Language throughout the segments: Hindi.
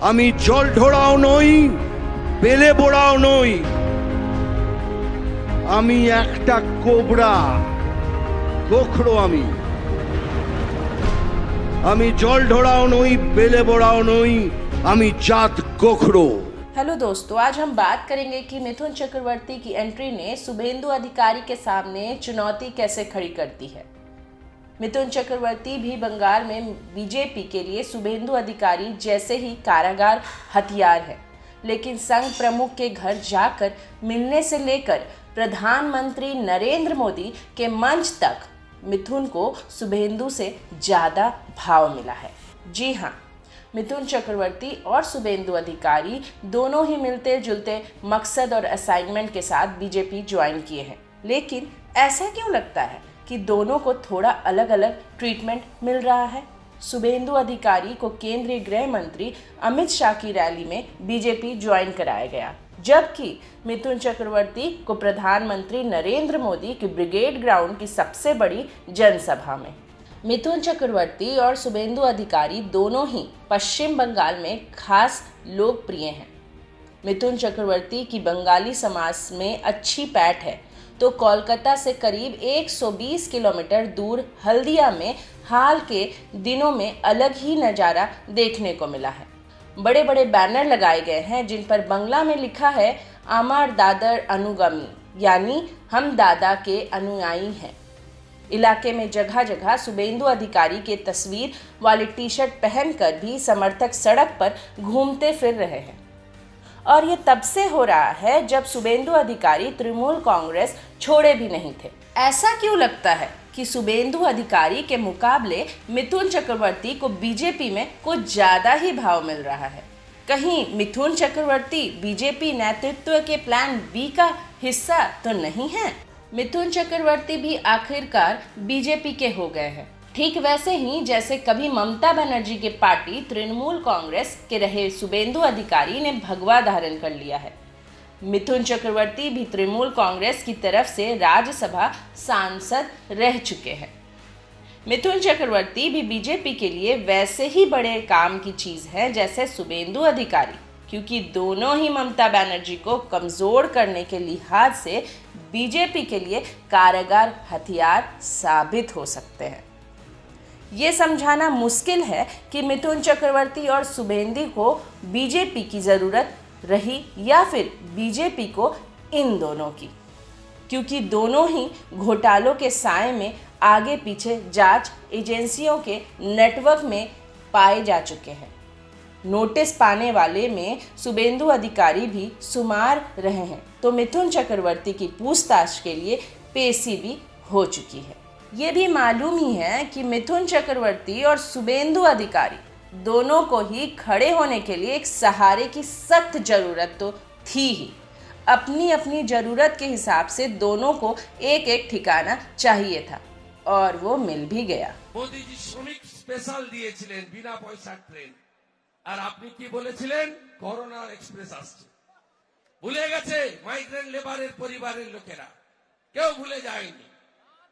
আমি জল ঢোড়াও নই, বেলে বোড়াও নই, আমি একটা কোবরা, গোখরো। আমি জল ঢোড়াও নই, বেলে বোড়াও নই, আমি জাत गोखरो। हेलो दोस्तों, आज हम बात करेंगे कि मिथुन चक्रवर्ती की एंट्री ने शुभेंदु अधिकारी के सामने चुनौती कैसे खड़ी करती है। मिथुन चक्रवर्ती भी बंगाल में बीजेपी के लिए शुभेंदु अधिकारी जैसे ही कारागार हथियार है, लेकिन संघ प्रमुख के घर जाकर मिलने से लेकर प्रधानमंत्री नरेंद्र मोदी के मंच तक मिथुन को शुभेंदु से ज़्यादा भाव मिला है। जी हाँ, मिथुन चक्रवर्ती और शुभेंदु अधिकारी दोनों ही मिलते जुलते मकसद और असाइनमेंट के साथ बीजेपी ज्वाइन किए हैं, लेकिन ऐसा क्यों लगता है कि दोनों को थोड़ा अलग अलग ट्रीटमेंट मिल रहा है। शुभेंदु अधिकारी को केंद्रीय गृह मंत्री अमित शाह की रैली में बीजेपी ज्वाइन कराया गया, जबकि मिथुन चक्रवर्ती को प्रधानमंत्री नरेंद्र मोदी की ब्रिगेड ग्राउंड की सबसे बड़ी जनसभा में। मिथुन चक्रवर्ती और शुभेंदु अधिकारी दोनों ही पश्चिम बंगाल में खास लोकप्रिय हैं। मिथुन चक्रवर्ती की बंगाली समाज में अच्छी पैठ है, तो कोलकाता से करीब 120 किलोमीटर दूर हल्दिया में हाल के दिनों में अलग ही नज़ारा देखने को मिला है। बड़े बड़े बैनर लगाए गए हैं जिन पर बंगला में लिखा है आमार दादर अनुगामी, यानी हम दादा के अनुयायी हैं। इलाके में जगह जगह शुभेंदु अधिकारी के तस्वीर वाली टी शर्ट पहनकर भी समर्थक सड़क पर घूमते फिर रहे हैं, और ये तब से हो रहा है जब शुभेंदु अधिकारी तृणमूल कांग्रेस छोड़े भी नहीं थे। ऐसा क्यों लगता है कि शुभेंदु अधिकारी के मुकाबले मिथुन चक्रवर्ती को बीजेपी में कुछ ज़्यादा ही भाव मिल रहा है। कहीं मिथुन चक्रवर्ती बीजेपी नेतृत्व के प्लान बी का हिस्सा तो नहीं है। मिथुन चक्रवर्ती भी आखिरकार बीजेपी के हो गए हैं, ठीक वैसे ही जैसे कभी ममता बनर्जी के पार्टी तृणमूल कांग्रेस के रहे शुभेंदु अधिकारी ने भगवा धारण कर लिया है। मिथुन चक्रवर्ती भी तृणमूल कांग्रेस की तरफ से राज्यसभा सांसद रह चुके हैं। मिथुन चक्रवर्ती भी बीजेपी के लिए वैसे ही बड़े काम की चीज़ है जैसे शुभेंदु अधिकारी, क्योंकि दोनों ही ममता बनर्जी को कमज़ोर करने के लिहाज से बीजेपी के लिए कारगर हथियार साबित हो सकते हैं। ये समझाना मुश्किल है कि मिथुन चक्रवर्ती और शुभेंदु को बीजेपी की ज़रूरत रही या फिर बीजेपी को इन दोनों की, क्योंकि दोनों ही घोटालों के साए में आगे पीछे जांच एजेंसियों के नेटवर्क में पाए जा चुके हैं। नोटिस पाने वाले में शुभेंदु अधिकारी भी शुमार रहे हैं, तो मिथुन चक्रवर्ती की पूछताछ के लिए पेशी भी हो चुकी है। ये भी मालूम ही है कि मिथुन चक्रवर्ती और शुभेंदु अधिकारी दोनों को ही खड़े होने के लिए एक सहारे की सख्त ज़रूरत तो थी ही। अपनी अपनी ज़रूरत के हिसाब से दोनों को एक एक ठिकाना चाहिए था, और वो मिल भी गया। मोदी जी श्रमिक स्पेशल दिएছিলেন बिना पैसा ट्रेन, আর আপনি কি বলেছিলেন করোনা এক্সপ্রেস আসছে। ভুলে গেছে মাইগ্রেন্ট লেবারের পরিবারের লোকেরা, কেউ ভুলে যায়নি,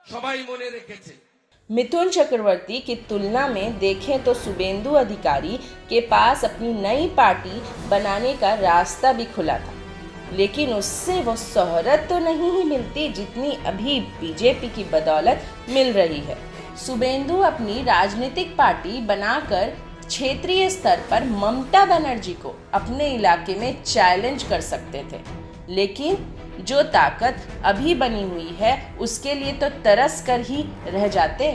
সবাই মনে রেখেছে। मिथुन चक्रवर्ती की तुलना में देखें तो शुभेंदु अधिकारी के पास अपनी नई पार्टी बनाने का रास्ता भी खुला था, लेकिन उससे वो शोहरत तो नहीं ही मिलती जितनी अभी बीजेपी की बदौलत मिल रही है। शुभेंदु अपनी राजनीतिक पार्टी बनाकर क्षेत्रीय स्तर पर ममता बनर्जी को अपने इलाके में चैलेंज कर सकते थे, लेकिन जो ताकत अभी बनी हुई है उसके लिए तो तरस कर ही रह जाते।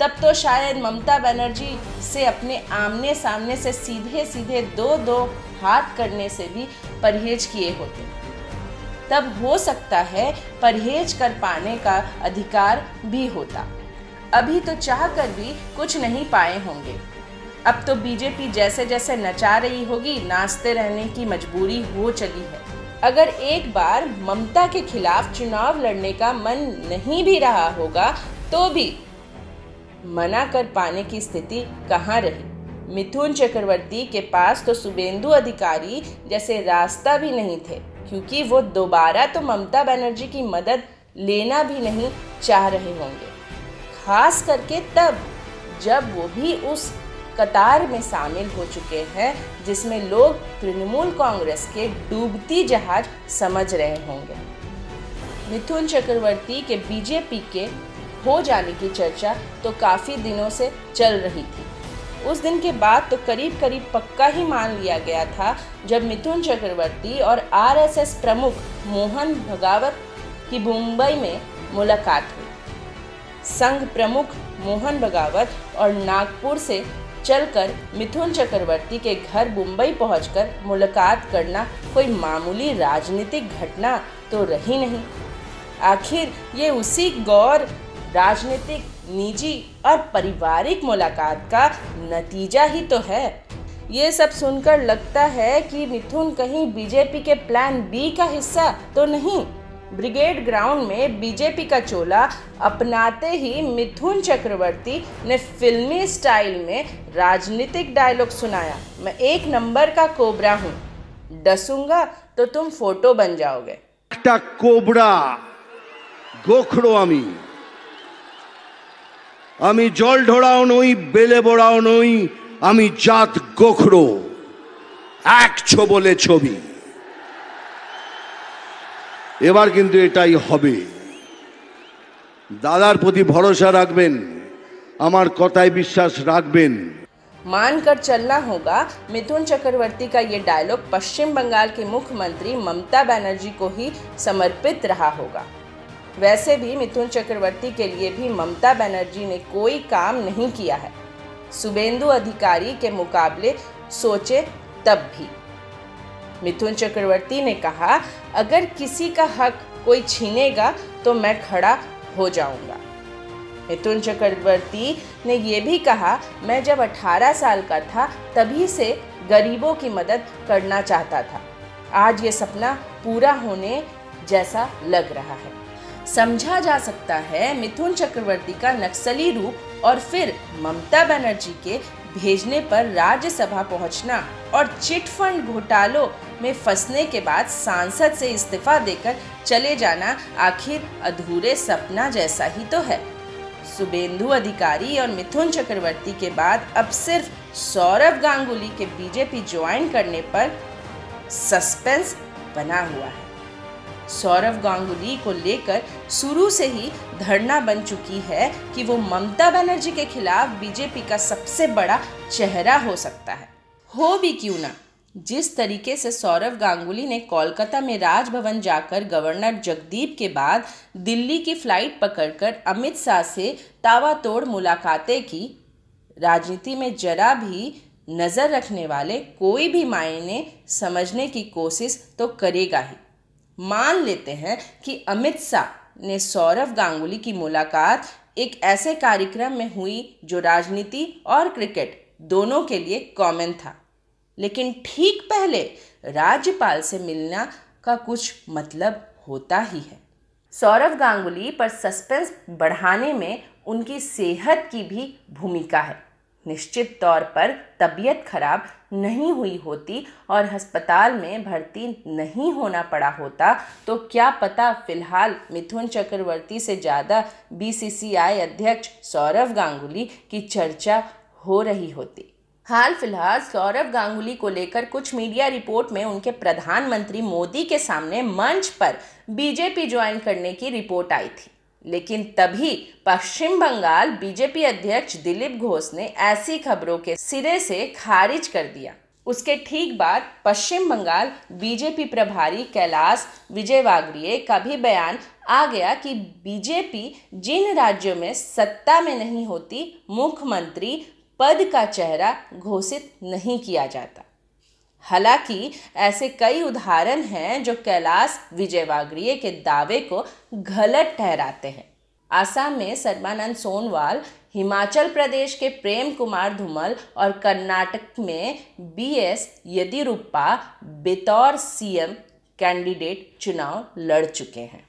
तब तो शायद ममता बनर्जी से अपने आमने सामने से सीधे सीधे दो हाथ करने से भी परहेज किए होते। तब हो सकता है परहेज कर पाने का अधिकार भी होता। अभी तो चाह कर भी कुछ नहीं पाए होंगे। अब तो बीजेपी जैसे जैसे नचा रही होगी, नाचते रहने की मजबूरी हो चली है। अगर एक बार ममता के खिलाफ चुनाव लड़ने का मन नहीं भी रहा होगा तो भी मना कर पाने की स्थिति कहाँ रही। मिथुन चक्रवर्ती के पास तो शुभेंदु अधिकारी जैसे रास्ता भी नहीं थे, क्योंकि वो दोबारा तो ममता बनर्जी की मदद लेना भी नहीं चाह रहे होंगे, खास करके तब जब वो भी उस कतार में शामिल हो चुके हैं, जिसमें लोग तृणमूल कांग्रेस के डूबती जहाज समझ रहे होंगे। मिथुन चक्रवर्ती के बीजेपी के हो जाने की चर्चा तो काफ़ी दिनों से चल रही थी। उस दिन के बाद तो करीब करीब पक्का ही मान लिया गया था जब मिथुन चक्रवर्ती और आरएसएस प्रमुख मोहन भगावत की मुंबई में मुलाकात हुई। संघ प्रमुख मोहन भगावत और नागपुर से चलकर मिथुन चक्रवर्ती के घर मुंबई पहुंचकर मुलाकात करना कोई मामूली राजनीतिक घटना तो रही नहीं। आखिर ये उसी गौर राजनीतिक, निजी और पारिवारिक मुलाकात का नतीजा ही तो है। ये सब सुनकर लगता है कि मिथुन कहीं बीजेपी के प्लान बी का हिस्सा तो नहीं। ब्रिगेड ग्राउंड में बीजेपी का चोला अपनाते ही मिथुन चक्रवर्ती ने फिल्मी स्टाइल में राजनीतिक डायलॉग सुनाया, मैं 1 नंबर का कोबरा हूँ, डसूंगा तो तुम फोटो बन जाओगे। कोबरा गोखड़ो আমি জল ঢোড়াও নই, বেলে বোড়াও নই, আমি জাত গোখরো, এক ছোবলে ছবি। এবার কিন্তু এটাই হবে। দাদার প্রতি ভরসা রাখবেন, আমার কথায় বিশ্বাস রাখবেন। मानकर चलना होगा मिथुन चक्रवर्ती का ये डायलॉग पश्चिम बंगाल के मुख्यमंत्री ममता बनर्जी को ही समर्पित रहा होगा। वैसे भी मिथुन चक्रवर्ती के लिए भी ममता बनर्जी ने कोई काम नहीं किया है, शुभेंदु अधिकारी के मुकाबले सोचे तब भी। मिथुन चक्रवर्ती ने कहा, अगर किसी का हक कोई छीनेगा तो मैं खड़ा हो जाऊंगा। मिथुन चक्रवर्ती ने ये भी कहा, मैं जब 18 साल का था तभी से गरीबों की मदद करना चाहता था, आज ये सपना पूरा होने जैसा लग रहा है। समझा जा सकता है मिथुन चक्रवर्ती का नक्सली रूप और फिर ममता बनर्जी के भेजने पर राज्यसभा पहुंचना और चिट फंड घोटालों में फंसने के बाद सांसद से इस्तीफा देकर चले जाना आखिर अधूरे सपना जैसा ही तो है। शुभेंदु अधिकारी और मिथुन चक्रवर्ती के बाद अब सिर्फ सौरव गांगुली के बीजेपी ज्वाइन करने पर सस्पेंस बना हुआ है। सौरव गांगुली को लेकर शुरू से ही धरना बन चुकी है कि वो ममता बनर्जी के खिलाफ बीजेपी का सबसे बड़ा चेहरा हो सकता है। हो भी क्यों ना। जिस तरीके से सौरव गांगुली ने कोलकाता में राजभवन जाकर गवर्नर जगदीप के बाद दिल्ली की फ्लाइट पकड़कर अमित शाह से तावातोड़ मुलाकातें की, राजनीति में जरा भी नज़र रखने वाले कोई भी मायने समझने की कोशिश तो करेगा ही। मान लेते हैं कि अमित शाह ने सौरव गांगुली की मुलाकात एक ऐसे कार्यक्रम में हुई जो राजनीति और क्रिकेट दोनों के लिए कॉमन था, लेकिन ठीक पहले राज्यपाल से मिलना का कुछ मतलब होता ही है। सौरव गांगुली पर सस्पेंस बढ़ाने में उनकी सेहत की भी भूमिका है। निश्चित तौर पर तबीयत खराब नहीं हुई होती और अस्पताल में भर्ती नहीं होना पड़ा होता तो क्या पता फिलहाल मिथुन चक्रवर्ती से ज़्यादा बीसीसीआई अध्यक्ष सौरव गांगुली की चर्चा हो रही होती। हाल फिलहाल सौरव गांगुली को लेकर कुछ मीडिया रिपोर्ट में उनके प्रधानमंत्री मोदी के सामने मंच पर बीजेपी ज्वाइन करने की रिपोर्ट आई थी, लेकिन तभी पश्चिम बंगाल बीजेपी अध्यक्ष दिलीप घोष ने ऐसी खबरों के सिरे से खारिज कर दिया। उसके ठीक बाद पश्चिम बंगाल बीजेपी प्रभारी कैलाश विजयवर्गीय का भी बयान आ गया कि बीजेपी जिन राज्यों में सत्ता में नहीं होती, मुख्यमंत्री पद का चेहरा घोषित नहीं किया जाता। हालांकि ऐसे कई उदाहरण हैं जो कैलाश विजयवर्गीय के दावे को गलत ठहराते हैं। आसाम में सर्बानंद सोनोवाल, हिमाचल प्रदेश के प्रेम कुमार धूमल और कर्नाटक में बीएस येदियुरप्पा बतौर सीएम कैंडिडेट चुनाव लड़ चुके हैं।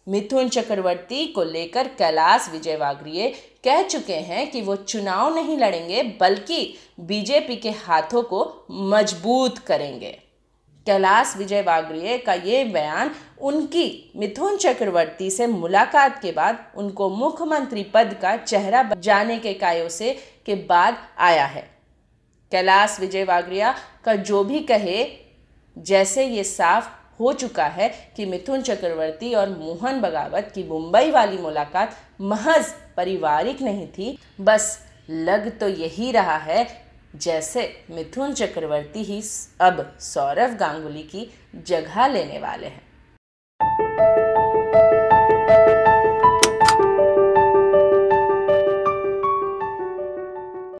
मिथुन चक्रवर्ती को लेकर कैलाश विजयवर्गीय कह चुके हैं कि वो चुनाव नहीं लड़ेंगे बल्कि बीजेपी के हाथों को मजबूत करेंगे। कैलाश विजयवर्गीय का ये बयान उनकी मिथुन चक्रवर्ती से मुलाकात के बाद उनको मुख्यमंत्री पद का चेहरा जाने के कायों से के बाद आया है। कैलाश विजयवर्गीय का जो भी कहे, जैसे ये साफ हो चुका है कि मिथुन चक्रवर्ती और मोहन भागवत की मुंबई वाली मुलाकात महज पारिवारिक नहीं थी। बस लग तो यही रहा है जैसे मिथुन चक्रवर्ती ही अब सौरव गांगुली की जगह लेने वाले हैं।